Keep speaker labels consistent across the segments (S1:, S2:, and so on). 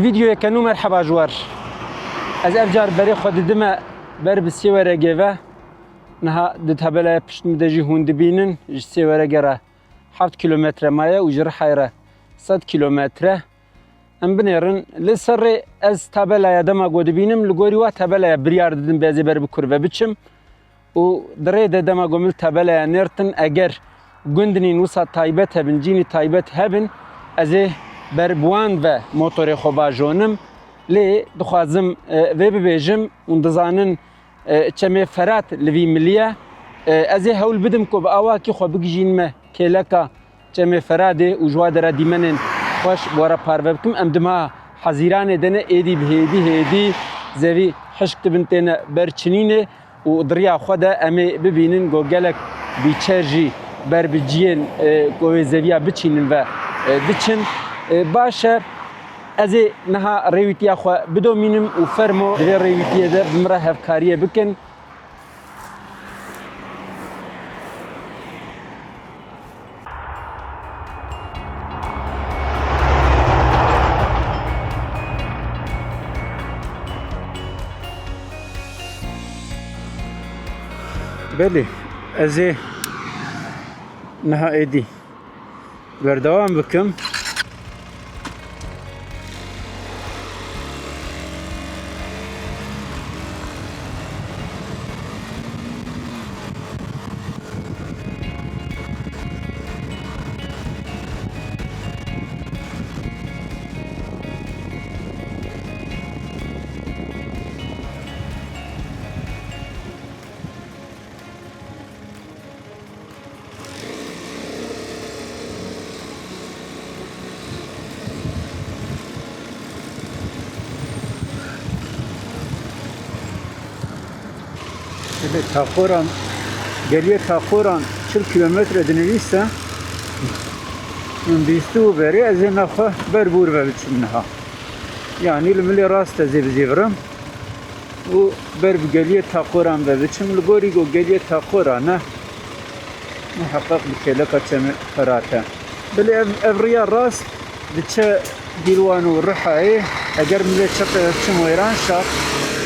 S1: فيديو كانوا مرحبا جوار از افجار بري خود دما بر بسيوره جيفا نها دتهبلا پشت مدجي هوند بينن سيوره جرا 7 كيلومتر مايا وجر حيره 100 كيلومتر ام بنيرن لسر از تابلا دما گود بينم لگوري وا تابلا بريار ددن بازي بر بكوربه بچم و دري دما گومل تابلا نرتن اگر گندني نوسا تايبت هبن جيني تايبت هبن از بربوان و موتور خوبا جونم لی دخوازم و ببیجم و دزانن چمه فرات لوی ملیه از هول بدم کو با آوا کی خو بگیجین ما کلکا چمه فراده و جواد را دیمنن خوش بورا پارو بکم ام دما حزیران دنه ایدی بهدی هدی زوی حشک بنتنا برچنینه و دریا خدا امی ببینن گو گلک بیچرجی بر بجین گو زویا بچینن و دچن باشه از نها ریویتی خو بدومینم و فرمو در ریویتی ده بمره هفکاریه بکن بله از نها ایدی بردوام بکم تاخوران گلیه تاخوران 40 کیلومتر دنویسته من بیستو بری از این نخواه بربور بچنها یعنی لملی راست زیورم و بر گلیه تاخوران بچم لگوری گو گلیه تاخوران نه محقق بکله کچم فراته بلی افریا راست دچه دیروانو رحای اگر ملی چقه چم ویران شاق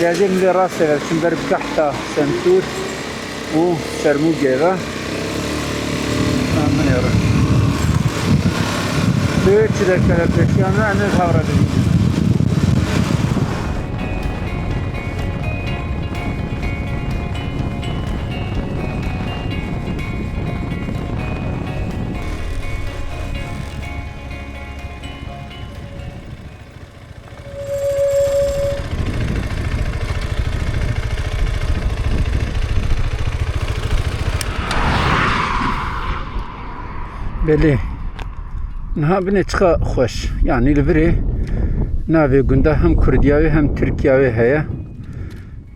S1: لازم لي راسي شنبر بكحته سنتور و شرمو جيبه من يرى بيت ذاك الاشياء انا الهورة دي بله نها بني تخا خوش يعني البري نافي قندا هم كردياوي هم تركياوي هيا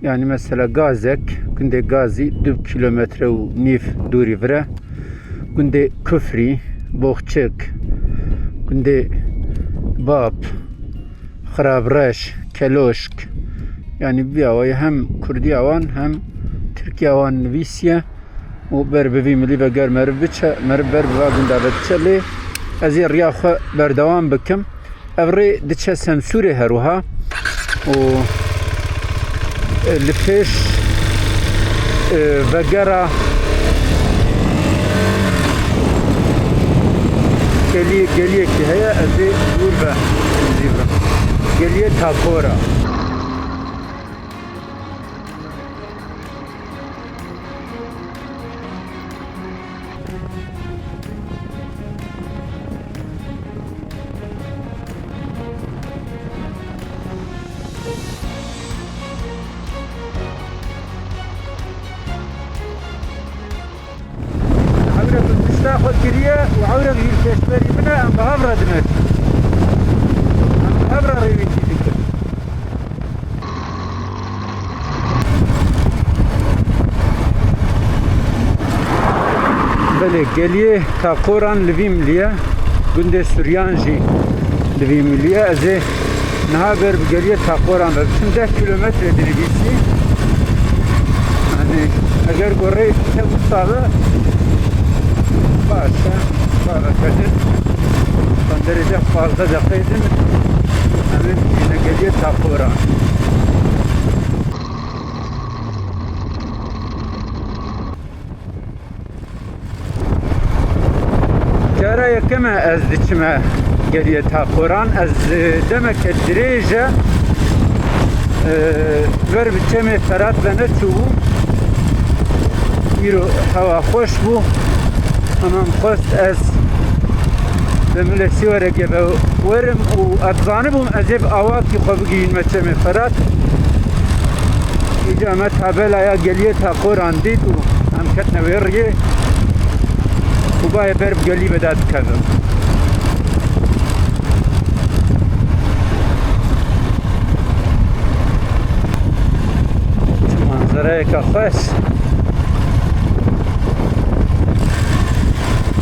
S1: يعني مثلا غازك قندي غازي 2 كيلومتر و نيف دوري فرا قندي كفري بوخچك قندي باب خرابرش كلوشك يعني بياوي هم كردياوان هم تركياوان نويسيا و بر بوی ملی و گر مرب بر بوا گنده بچه از این ریاخ بردوام بکم اوری دچه سنسوری هروها و لپیش و گره گلیه که هیا از این دور به گلیه تاکورا خود كريه وعورة هي الكشمري منها أم بهبرة دمت أم بهبرة ريويتي ذكر بله قليه تاقوران لفي مليا قنده سوريانجي لفي مليا أزي نهابر بقليه تاقوران ببسم 10 كيلومتر دربيسي يعني اگر قريت تبو صعبه باشا بارا كدن درجة fazla dakikaydın همین نگلیه تاقوران جارا یکم از دیچمه گلیه تاقوران از دمک دریجه ور بچه فرات و نچو ایرو هوا خوش بو امام خواست از بملسی ورگه ورم و اتزانه بوم ازیب آواتی خواه بگیین مچه فرات ایجا امت حبل آیا گلیه تاقوران دید و هم کتنه ویریه و بای برب گلی بداد کردم منظره که خوش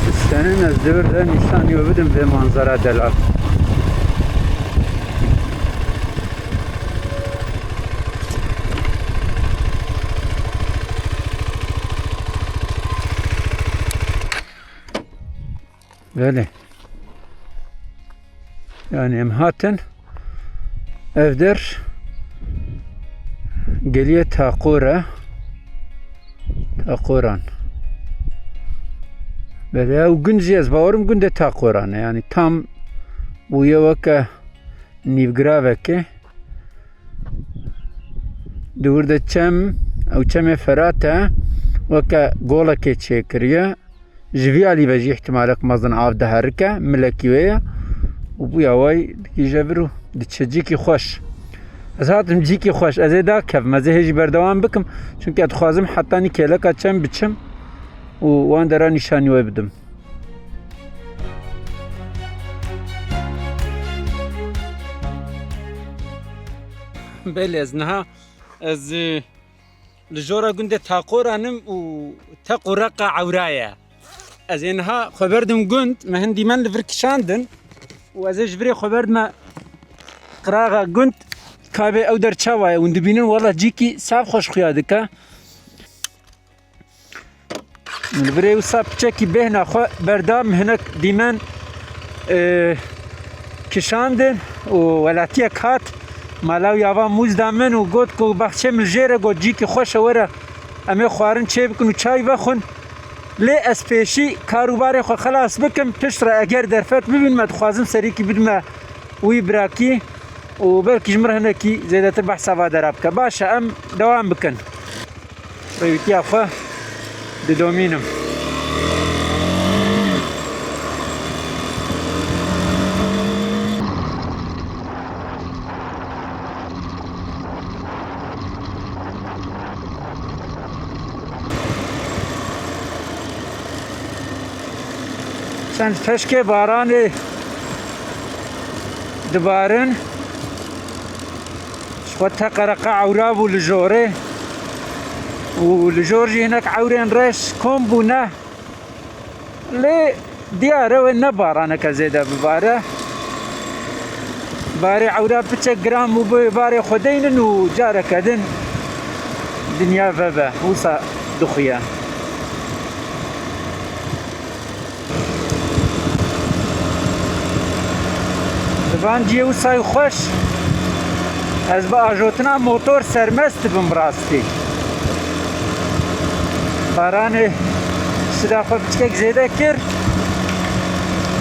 S1: استنین از دور ده نشانی و بدم به منظره دلال بله yani em hatin evdir geliye taquran böyle o gün jez bavarım günde taquran yani tam bu yavaka nivgraveke durda çem او çeme ferata vaka gola ke çekriye جوی علی بجی احتمالک مزن آب دهرکه ملکیویه و بویا وای دیجبرو دیچجی کی خوش از هاتم جی کی خوش از ایدا کف مزه هجی بردوام بکم چون که ادخوازم حتی نی کلک چم بچم و وان درا نشانی وای بدم بله از نها از لجورا گنده تاقورانم و تاقورق عورایه از اینها خبردم گند ما هندی من لفرکشاندن و از جبری خبرد ما قراغه گند کابه او در چاوای و دبینن والله جیکی صاف خوش خیاده که من بری و صاف چکی بهنا خو بردام هناك دیمن کشاندن و ولاتیه کات مالاو یاوا موز دامن و گوت کو بخشه ملجره گوت جیکی خوش وره امی خوارن چه بکن و چای بخون لی از پیشی کاروبار خو خلاص بکم پشت را اگر در فت ببین ما خوازم سری کی بدم وی براکی و بلکه جمره هنکی زیاده تر بحث و دراب که باشه ام دوام بکن رویتی افا دومینم چند پشک باران دبارن شوتها قرقة عوراب ولجوري ولجورجي هناك عورين ريش كوم بونا لي ديارة وين بارانة كزيدة ببارة باري عوراب بتشك جرام وباري خدين وجارة كدن دنيا فبا وصا دخيا دبان جیو سای خوش از با آجوتنا موتور سرمست بم راستی باران صدا خو بچکک زیده کرد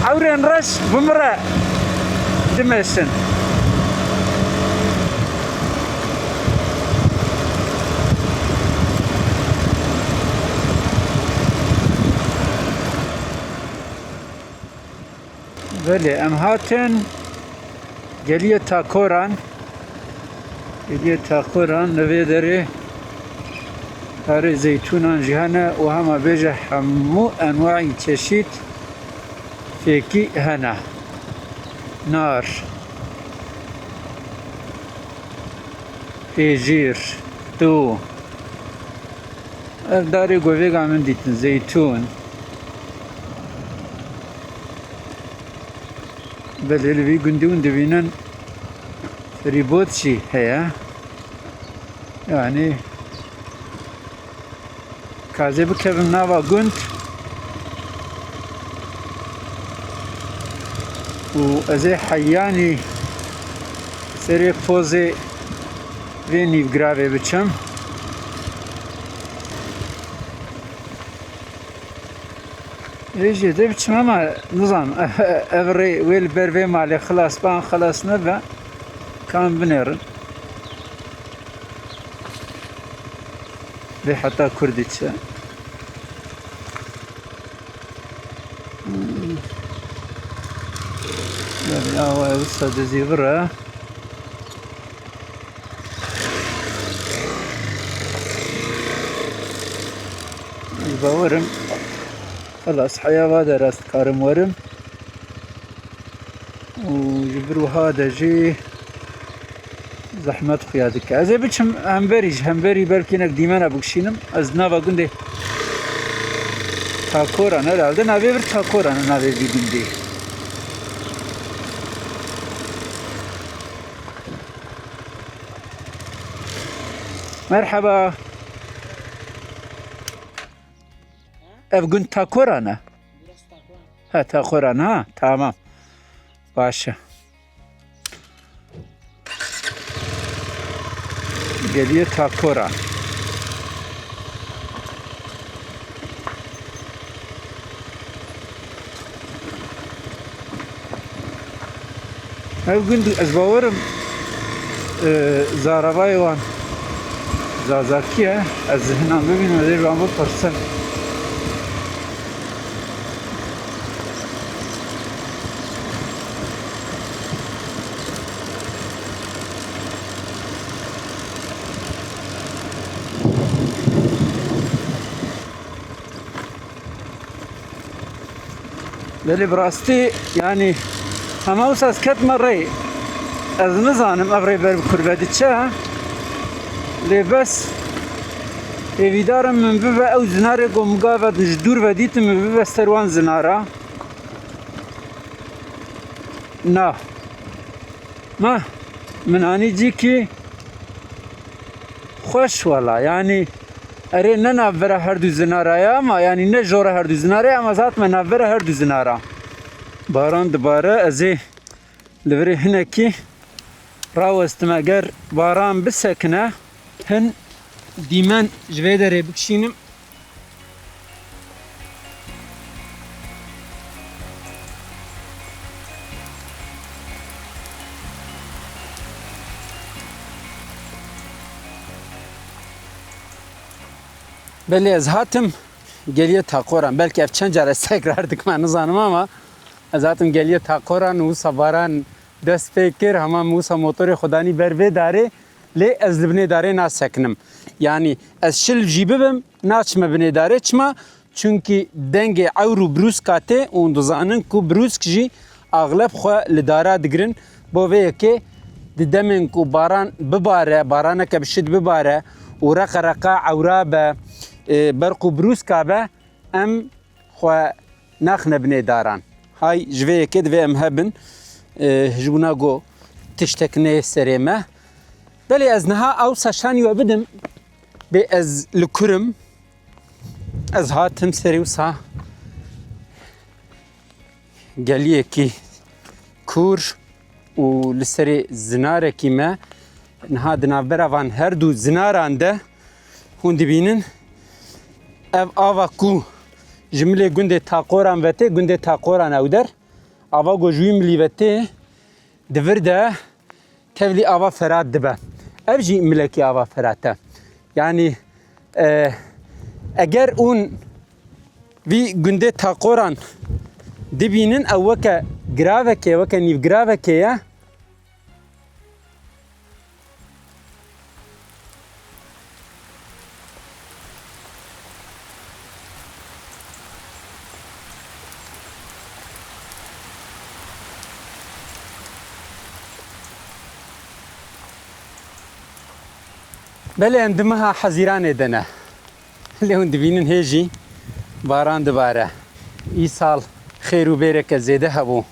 S1: عورین رش بمره دمشن بله ام هاتن گلیه تاقوران نوی داره هر زیتونان جهانه و همه بیجه همو انواعی چشید فیکی هنه نار پیجیر دو داری گویگا من دیتن زیتون بله لوی گندون دبینن ريبوتشي هي يعني كازي بكرم نافا قنت وازي حياني Seri pozi ve nivgrave biçim. Rejide biçim ama nizam evri vel berve mali xalas ban xalas ne ve kan binerin ve hatta Kürdiçe. Ya o sadece vura. باورم خلاص حياة هذا راس كارم ورم وجبرو هذا جي زحمت خيادك ازي بچم همبري بلكي نك ديمانا بكشينم از نافا گنده تاكورا نرالده ناوي بر تاكورا ناوي بي گنده مرحبا ev gün takorana. Ha takorana ha tamam. Başa. Geliyor takora. Ev gün az bavarım zarabay wan zazakiye az zihnan bibin ve ben bu parçal Beli براستی yani ama o ses ket marre az nizanım avre ber kurbedi çe lebes evidarım min bive ev zinare gomga ve dijdur ve ditim min bive servan zinara na ma min anici ki خوش ولا yani اره نه نوره هر دو زنارا ama yani ne jora her dü zinara ama zaten navere her dü zinara. Baran dibare ezi livri hineki rawestim eğer baran bisekne hin dimen jvedere bikşinim Belli az hatım geliyor takoran belki efçen care tekrardık ben zanım ama zaten geliyor takoran u sabaran dest fikir ama musa motoru xudani berve dare le az libne dare na seknim yani az şil jibim naçma bine dare çma çünkü denge avru bruskate und zanın ku brusk ji aglab xo li dara digrin bo ve ki demin ku baran bibare barana ke bişid bibare u raqa awra be برق و بروز کابه ام خو نخنه بنی دارن های جوی کد و ام هبن جبنا گو تشتکنه سریمه بلی از نها او سشانی و بدم به از لکرم از هاتم سری و سا گلیه کی کور و لسری زناره کی ما نها دنابرا وان هر دو زناران ده هون دبینن ev ava ku jimle günde takoran vete günde takoran evder ava gojuyum livete devir de tevli ava ferad dibe ev ji mileki ava ferate yani eğer un vi günde takoran dibinin evveke graveke veke niv graveke ya بله اندمها حزیران دنه لیون دبینن هیجی باران دباره ای سال خیر و برک زیده هبو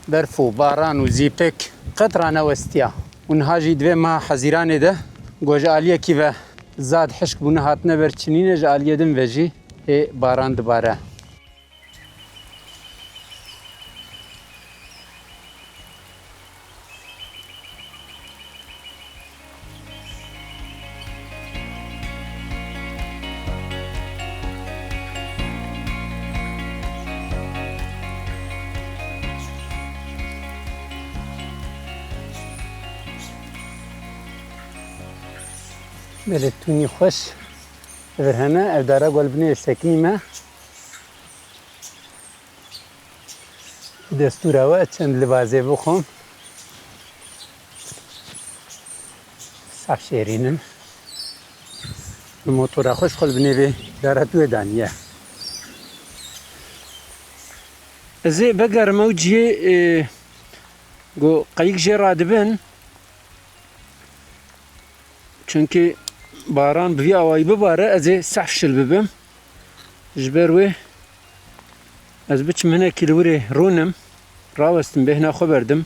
S1: برف و باران و زیپک قطران وستیا اونها جی دوی ما حزیران ده گوج آلیه کی و زاد حشک بونه هاتنه برچنینه جا آلیه دم وجی باران دباره بلتوني خوش فرهنا اف دارا قلبني سكيمة دستورة وقتشن لبازي بخوم صح شيرينن الموتورا خوش قلبني بي دارا توي دانية ازي بقر موجي قو قيق جي رادبن چونكي باران بوي اوائي بباره ازي سحفشل ببم جبروي از بچم هنا كيلوري رونم راوستم بهنا خبردم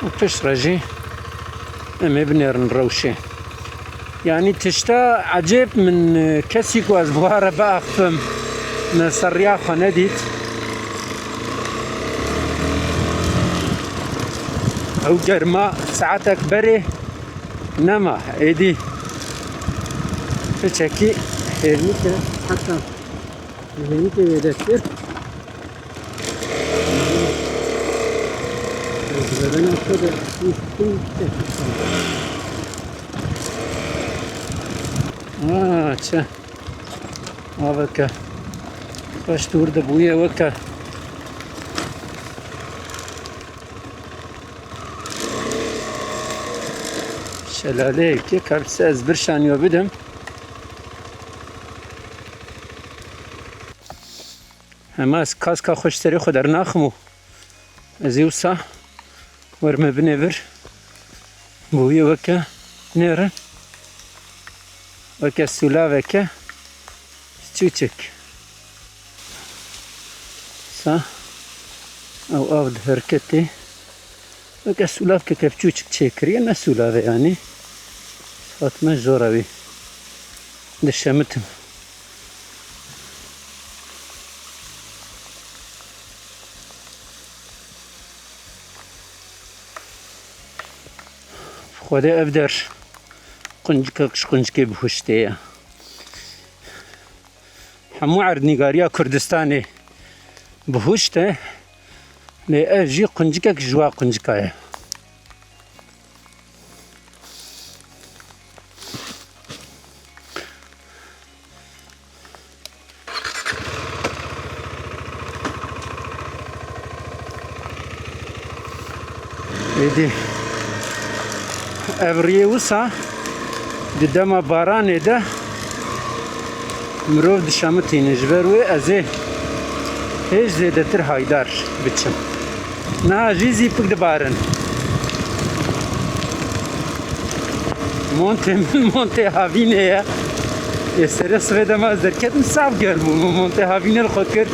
S1: وبش رجي امي بنيرن روشي يعني تشتا عجيب من كسيكو از بواره باقفم من سرياخة نديت او جرما ساعتك بري نما ايدي تشكي هيرني كده حتى هيرني كده يدكتر بدنا كده تشا وكا باش تورد ابويا وكا شلالي كي كابساز برشان يوبدم هماس كاسكا خوش تري خدر ناخمو ازيوسا ورمى بنبر بويا وكا نيرن وكا السولا وكا ستوتك سا او هركتي وكا السولا كبچوچك تشكري انا السولا يعني فاطمه زوراوي دشمتم خدا افدر قنجكي بهشتيا همو عرض نگاريا كردستاني بهشته لأجي قنجكك جوا قنجكايا ايدي ابريه وسا قدام باران ده مروف دشامتين جبروي ازي هيج زيدتر هايدار بتشم نا جيزي بقد بارن مونتي هافينيا يسرس غدا ما زركت نصاب قلبو مونتي هافينيا الخكر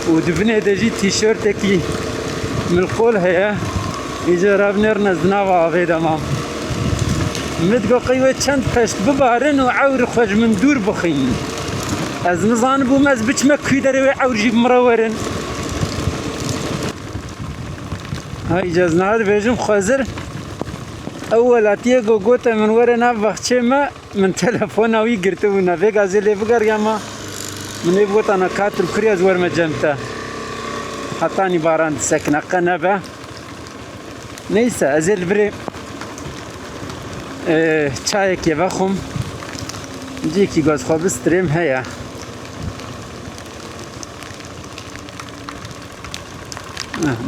S1: ودبني دجي تيشيرتكي من القول هيا إذا رابنر نزناوا غدا ما مدقو قيوة چند پشت ببارن و عور خوش من دور بخين از نزان بوم از بچمه کوی داره و عور جیب مرورن های جزنهاد بیجم خوزر اولاتیه گوگوتا من ورنا وقتچه ما من تلفون اوی گرته و نویگ ازی لیفگر یا ما من ایبوتا نکاتر کری از ورم جمتا حتی نی باران سکن اقا نبا نیسا ازی البری چایک یه بخوم دیکی گاز خواب استریم هیا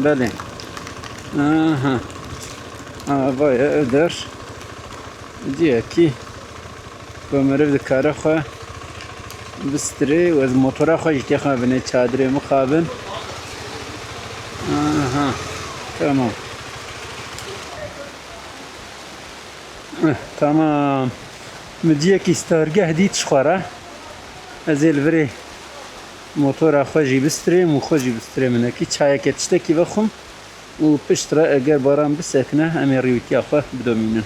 S1: بله آها باید ادر دیکی با مرف دکاره خواه بستری و از موتوره خواه جتی خواه بینه چادره مخابن آها تمام تمام مديك يسترجع هديت شخورة ازيل بري موتور خوجي بستريم وخوجي بستريم من هكي تشاي كتشتكي بخم وبشترا اگر باران بسكنه امي ريوتي اخوه بدومينه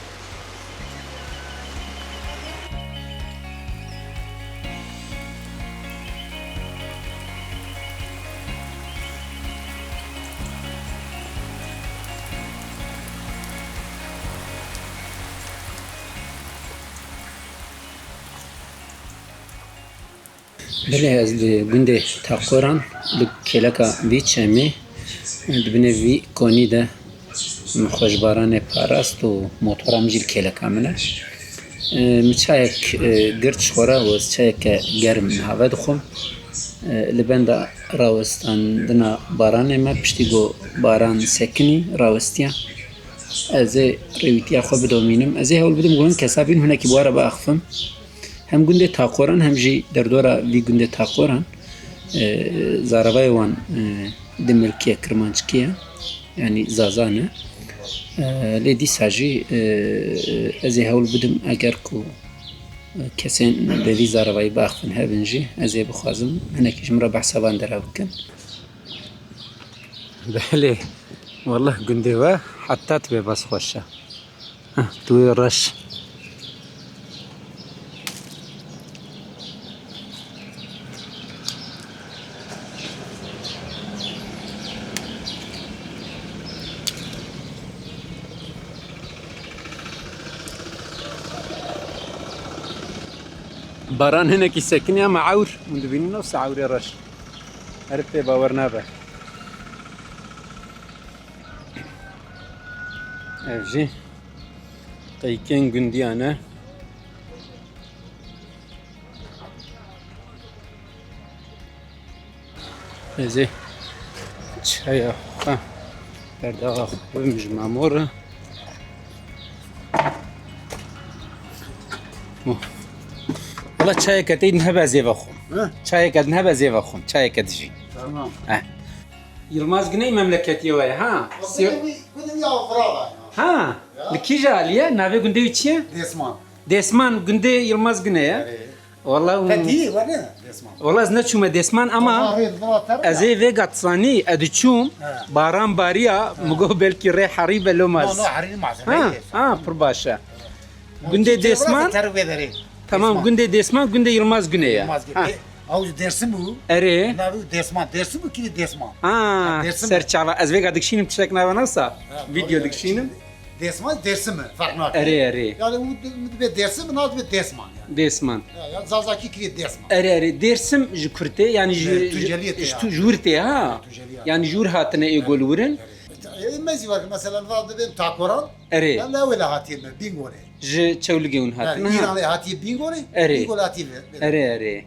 S1: بله از گنده تاقوران بکلکا بیچمی دبنه وی کنی ده خوش بارانه پاراست و موتورم جیل کلا کامله مچایک گرد شخورا و چایک گرم هوا دخم لبنده راوستان دنا بارانه ما پشتی گو باران سکنی راوستیا از رویتیا خو بدومینم از هول بدم گون کسابین هنا کی بواره با اخفم هم گنده تاقوران هم جی در دورا وی گنده تاقوران زاربای وان دملکیه کرمانچکیه یعنی زازانه لیدی ساجی از هول بدم اگر کو کسین لیدی زاربای با اخفن هبنجی از بخوازم هنا کیش مرا بحثابان درا بکن بله والله گنده و حتی تبی بس خوشه توی رش باران هنا كي ساكنة مع عور مندبين نفس عور رش عرفت باورنا به evji qayken gündiyane ezi çaya ha derdağa xubimj mamur والله çaya katid nhaba zevaxum çaya kad nhaba zevaxum çaya kadji
S2: Tamam.
S1: Yılmaz Güney memleketi var ha
S2: Benim ya Frada.
S1: ha likija aliye nave günde içiye
S2: Desman.
S1: Desman günde Yılmaz Güney ya والله
S2: Peki var ne? Desman.
S1: والله از نچوم دسمان اما از ای گاتسانی ادچوم باران باریا مگو بلکی ری حریب لوماز
S2: No harin mazın.
S1: ها پر باشه günde desman tamam günde desman günde Yılmaz Güney ya
S2: Avuç dersi bu.
S1: ere
S2: Navi desman. Dersi bu ki desman.
S1: ha
S2: Dersim.
S1: serçava az vega dikşinim çek nava nasıl video dikşinim
S2: Desman dersi mi? Fark ne?
S1: ere
S2: Yani bu bir dersi mi? Navi bir desman yani.
S1: desman
S2: Ya zazaki ki desman.
S1: ere dersim jkurte yani jurte ha yani jur hatine egolurun
S2: Mezi var mesela vardı benim takoran.
S1: ere
S2: Ben de öyle hatiyim bingore.
S1: ji çevlgeun hatine
S2: Yani İranlı hatiye bingore.
S1: Ere.
S2: Bingore hatiye.
S1: ere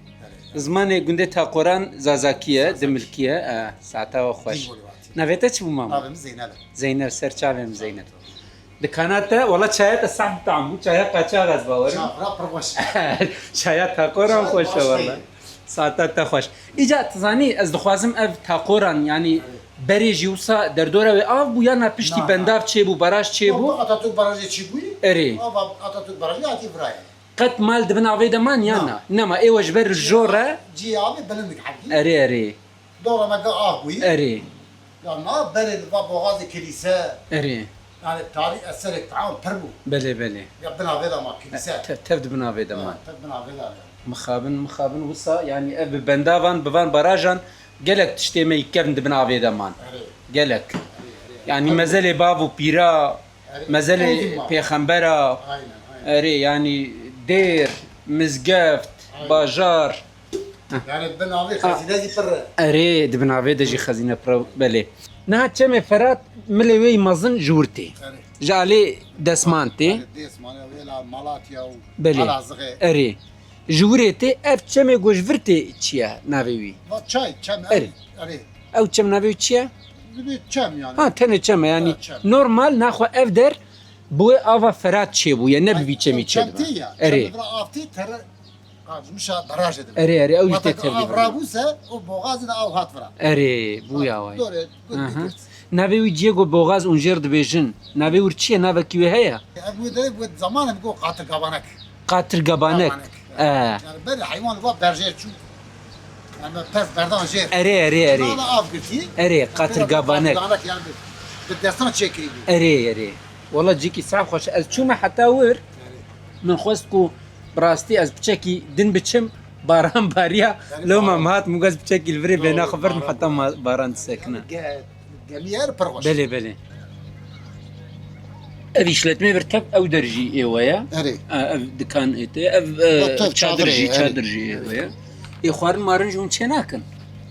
S1: زمان گنده تاقوران زازاکیه دملکیه ساعتا و خوش نویتا چی بومام؟
S2: Abimiz Zeynel.
S1: زینر سرچاویم زینر دکاناتا والله چایتا صحب تعمو چایا قاچاق از باورم
S2: Şafra probaş.
S1: چایا تاقوران خوشه والله ساعتا تا خوش ایجا تزانی از دخوازم اف تاقوران یعنی بری جیوسا در دوره و آف بو یا نپشتی بنداف چه بو براش چه بو
S2: Atatürk barajı çıkıyor.
S1: اری
S2: Atatürk barajı hatiye buraya.
S1: قد مال دبن عوی دمان یا نه نما ایو جبر جوره
S2: Ci abi bilindik hakiki.
S1: اری اری
S2: Doğru mega ah bu.
S1: اری
S2: Ya ne beril ve boğazı kilise.
S1: اری
S2: Yani tarih eserek taun perbu.
S1: بله بله
S2: Ya bina veda ma kilise.
S1: تفد بناوي دمان
S2: Bina veda.
S1: مخابن وصا يعني اف بندافان بفان باراجان قالك تشتي يكفن بناوي دمان قالك يعني مازال بابو بيرا مازال بيخمبرا
S2: Aynen.
S1: اري يعني دير مزقفت باجار
S2: Yani bina ve hazineci per.
S1: اري دبناوي دجي خزينه برو بله نها تشمي فرات ملوي مازن جورتي جالي دسمانتي
S2: Desmane ve la Malatya.
S1: بله
S2: Alazığı.
S1: اري جورتي اف تشمي گوجورتي تشيا نافيوي
S2: Çay, çam.
S1: Eri.
S2: Eri.
S1: او تشم نافيو تشيا
S2: Bir çam yani.
S1: ها تنه تشم يعني
S2: تشم.
S1: نورمال ناخو افدر بو افا فرات تشي بو يعني نبي تشمي تشي
S2: Çamti ya.
S1: اري
S2: Çamti afti ter. Muşa baraj edim.
S1: اري اري او جتي
S2: Av
S1: تربي
S2: rabusa o boğazı da av hat vara.
S1: اري بو يا واي
S2: Doğru.
S1: اها نافيو جيجو بوغاز اونجير دبيجن نافيو تشي نافا كيو هيا
S2: Bu da bu zamanım bu katı kabanak.
S1: قاتر قبانك اه
S2: Yani böyle hayvan var berjer çünkü. Yani pes berdan jer.
S1: اري اري اري
S2: Bana av giti.
S1: اري قاتر قبانك
S2: Yani bir destan çekiliyor.
S1: اري اري والله جيكي صعب خوش از تشوما حتى ور من خوستكو براستي از بتشكي دن بتشم باران باريا لو ما مات مغاز بتشكي الفري بينا خبرت حتى ما باران ساكنه
S2: Gemiyer pergoş.
S1: بله بله ابي شلتمي برتب او درجي ايويا
S2: Eri.
S1: دكان ايتي اف
S2: طب
S1: تشادرجي
S2: çadırı,
S1: تشادرجي ايويا يخوار مارن جون تشناكن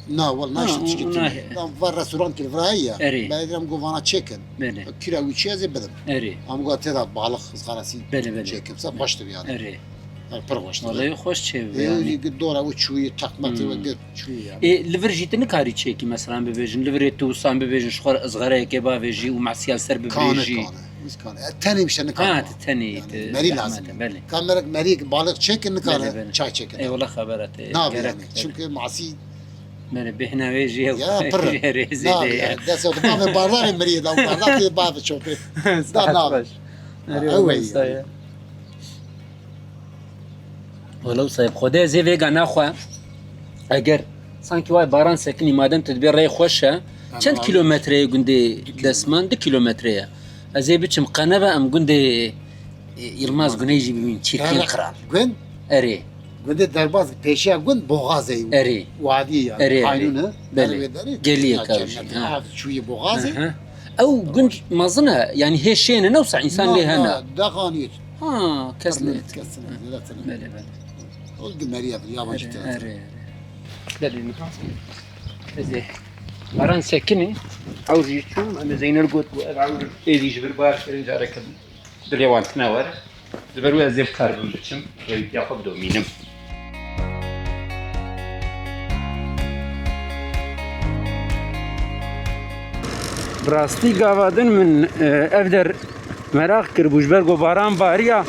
S2: نا والله
S1: آه،
S2: ناشط شكل
S1: والله.
S2: دام فار رستوران كالفراهية
S1: أري.
S2: بعدين قوفانا تشيكن
S1: بله
S2: كيرا ويتشي زي بدم
S1: أري
S2: هم قلت هذا بالغ خلاصي
S1: بله
S2: تشيكن صار باشتر يعني
S1: أري
S2: برغوشت
S1: والله خوش شيء
S2: يعني
S1: يعني
S2: الدورة وشوية تقمت وقت شوية يعني
S1: إيه لفرجيت نكاري تشيكي مثلا ببيجن لفريتو وصام ببيجن شخور صغيرة كبا بيجي ومع سياسة ببيجي
S2: كان الثاني مش كان
S1: تتني
S2: مري لازم
S1: بله
S2: كان مرق مريق بالغ تشيكن
S1: بله
S2: كان
S1: بله
S2: شاي تشيكن
S1: اي والله خبرت
S2: نابي يعني شو معصي
S1: بله بهنا بيجي
S2: يا بر
S1: ريزي
S2: نابي يعني ده سو باب باردار مريه ده باردار باب شوفي ده نابي أوي.
S1: ولو صاحب خدا زي فيجا ناخوا اگر سانكي واي باران سكني مادام تدبير راي خوشه چند کیلومتره گنده دسمان 2 کیلومتره ازي بچم قنبه ام گنده يلماز گنيجي بمين چيركين قرار
S2: قن
S1: اري
S2: قن درباز بيشيا قن بوغازي
S1: اري
S2: وادي يعني
S1: أري.
S2: قانونه
S1: بله. قليه كاوشي.
S2: شويه بوغازي
S1: أها. او قنج ما ظنها يعني هي شين نوسع انسان ليه هنا
S2: ده غانيت
S1: كسلت
S2: كسلت
S1: بله بله
S2: قل مريا باليابان جت
S1: اري بله زي باران سكني عاوز يشوم انا زين القوت عاوز ايدي جبر بار جارك دريوان تناور زبروا زي بكار بمشم ياخذ دومينم براستي قاعدين من افدر مراق كربوجبرغ وباران باريا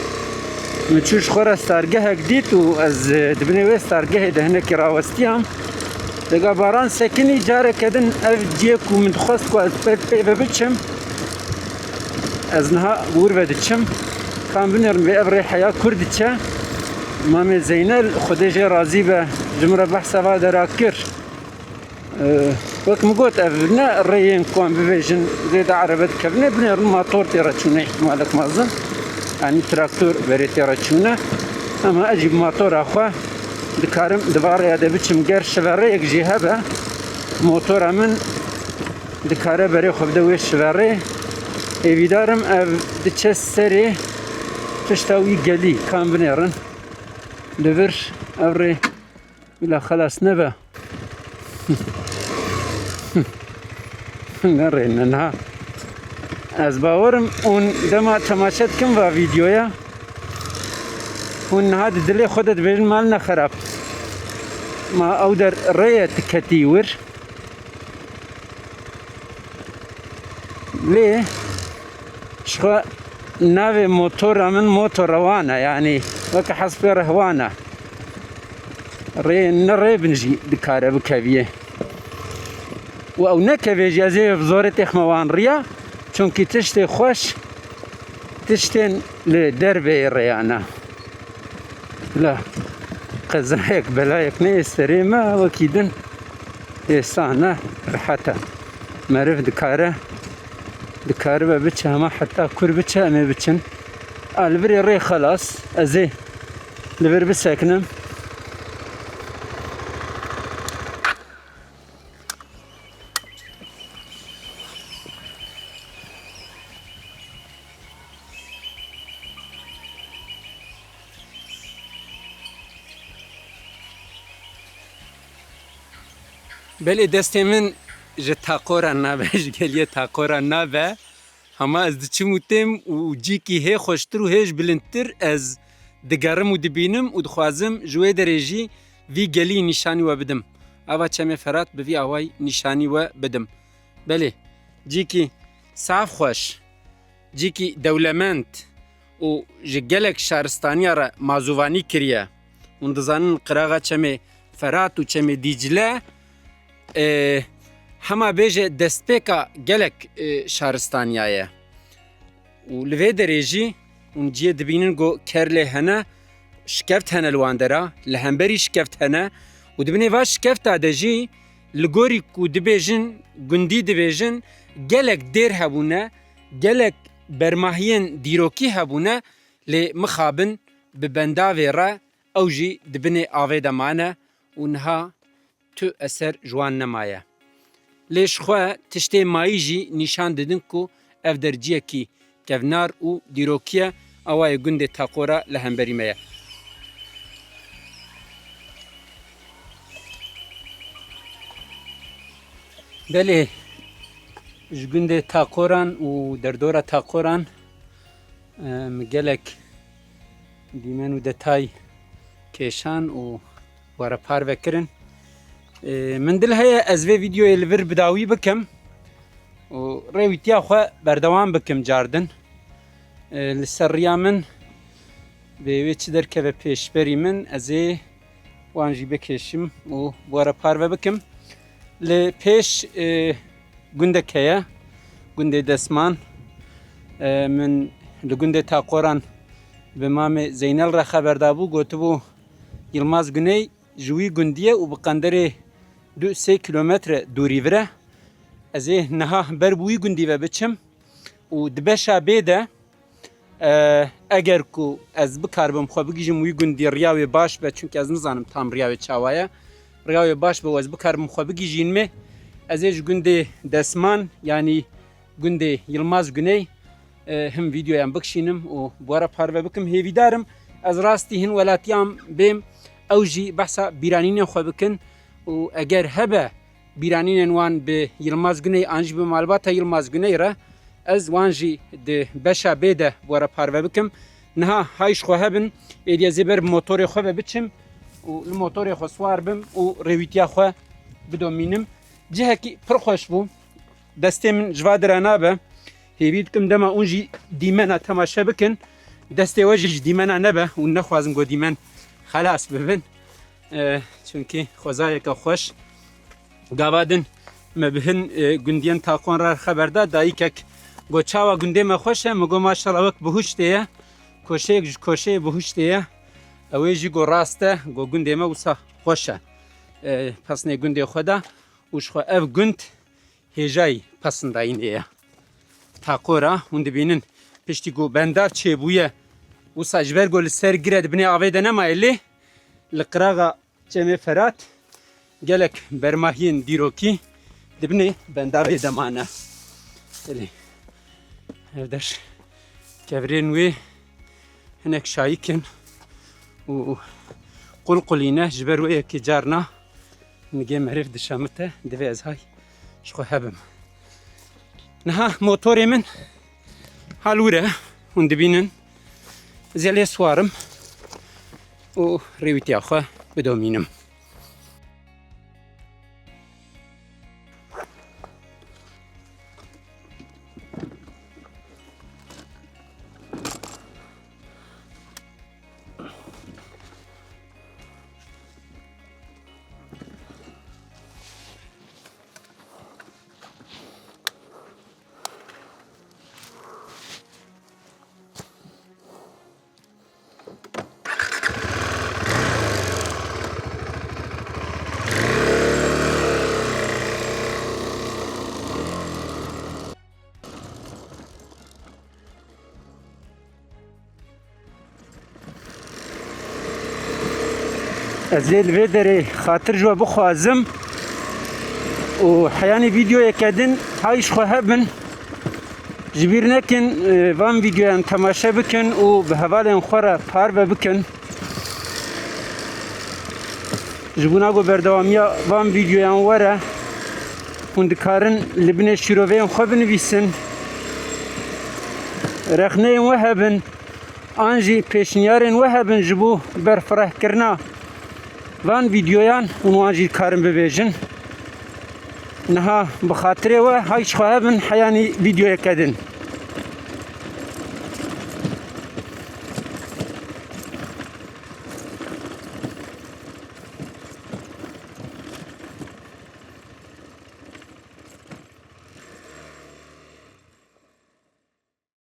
S1: متشوش خورا ستارجه جديد واز دبني وي ستارجه دهنا كراوستيام دقا باران سكني جاره كدن اف جيكو من خواست از ببچم از نها بور بدچم كان بنرم بأبري حياة كردتشا مامي زينل خديجة راضي به جمرة بحث هذا راكر وقت مقوت أبنا الريين كون بفيجن زيد عربت كبنا بنر الماطور تيراتشونا مالك مازن يعني تراكتور بري تيراتشونا أما أجيب ماطور أخوه دكارم دبار يا دبتشم غير شفري يجي هبه موتور من دكاره بري خب دوي شفري ايدارم دچسري تشتاوي قلي كان بنيرن لفر أوري ولا خلاص نبا نرين انها از باورم اون دما تماشت کم و ویدیویا اون هاد دلی خودت بیل مال نخراب ما او در ریت کتیور ليه شخوا ناوي موتور من موتور روانة يعني وك حسب رهوانة ري بنجي دكارة بكافية و نكافي جازي بزورة تخموان ريا چونكي تشتي خوش تشتين لدربي ريانا لا قزايك بلايك نيستري ما وكيدن إستانا رحتا معرف دكارة دكارة ببتشا ما حتى كور بتشا ما بتشن البري ري خلاص أزي البري بساكنم بله دسته من جه تاقورا نابه جگلیه تاقورا نابه همه از دچموتم و جی کی هی خوشتر و هیج بلندتر از دگرم و دبینم و دخوازم جوی درجی وی گلی نشانی و بدم اوا چمه فرات به وی اوای نشانی و بدم بله جی کی صاف خوش جی کی دولمند و جگلک شهرستانی را مازوانی کریه و دزانن قراغا چمه فرات و چمه دیجله هما بیجه دستپیکا گلک شهرستانیایه و لوی درجی اون جیه دبینن گو کرله هنه شکفت هنه لواندرا لهمبری شکفت هنه و دبینه واش شکفت آدجی لگوری کو دبیجن گندی دبیجن گلک دیر هبونه گلک برماهین دیروکی هبونه لی مخابن ببنداوی را او جی دبینه آوی دمانه و نها تو اثر جوان نمایه لیش خواه تشتی مایی جی نشان دادن کو اف درجیه کی کفنار و دیروکیه اوای گند تاقورا لهمبری مایه بله جگنده تاقوران و دردورا تاقوران مگلک دیمن و دتای کشان و وارا پار بکرن من دل هيا از ویدیو الور بداوی بکم و رویتیا خو بردوام بکم جاردن لسریا من به وچ درکه به پیشبری من از وانجی بکشم و وارا پار بکم لپیش گندکه گنده دسمان من لگنده تاقوران به مام زینل را خبردار بو گوتبو یلماز گنی جوی گندیه و بقندر 2-3 کیلومتر دوری وره از نها بر بوی گندی و بچم و دبشا بیده اگر کو از بکاربم خو بگیجم وی گندی ریاوی باش به چونکه از نزانم تام ریاوی چاوایه ریاوی باش به از بکاربم خو بگیجین می از گنده دسمان یعنی گنده یلماز گنی هم ویدیو ام بکشینم و بوارا پارو بکم هیوی دارم از راستی هن ولاتیام بیم اوجی بحثا بیرانین خو بکن و اگر هبه بیرانین وان به یلماز گنی انج به معلومات یلماز گنی را از وانجی د بشا بیده بوارا پارو بکم نه هایش خو هبن ایدیا زبر موتور خو بچم و الموتور خو سوار بم و رویتیا خو بدومینم جهه کی پر خوش بو دسته من جواد رانابه هیوید کم دما اونجی دیمن تماشا بکن دسته وجه دیمن نبه و نخوازم گو دیمن خلاص ببن چونکی خوزای که خوش گاوادن مبهن گندیان تاقون را خبرده دایی که گو چاوا گنده ما خوشه مگو ماشالله وک بهوشته کوشه بهوشته اوی جی گو راسته گو گنده ما وسا خوشه پس نه گنده خدا وش خو اف گند هجای پسنداینه تاقورا هند بینن پشتی گو بندار چه بویه و ساجبر گل سر گرد بنی آویده نمایلی لقراغا چمه فرات گلک برماهین دیروکی دبنی بندار دمانه الی هردش کبرین وی هنک شایکن و قلقلینه جبر وی کی جارنا نگه معرف دشامته دوی از های شخو هبم نها موتوری من حالوره هند بینن زیلی سوارم و رویتی آخوا بدومینم از الوی داره خاطر جو بخوازم و حیانی ویدیو کردن هایش خواه بن جبیر نکن وان ویدیو هم تماشا بکن و به حوال خوره پار بکن جبونا گو بردوامیا وان ویدیو هم وره هندکارن لبنه شیروه هم خواه بنویسن رخنه هم وحه بن آنجی پیشنیارن وحه بن جبو برفره کرنا وان ویدیویان اونوانجی کارم ببیجن نها بخاطره و هایش خواه بن حیانی ویدیو کردن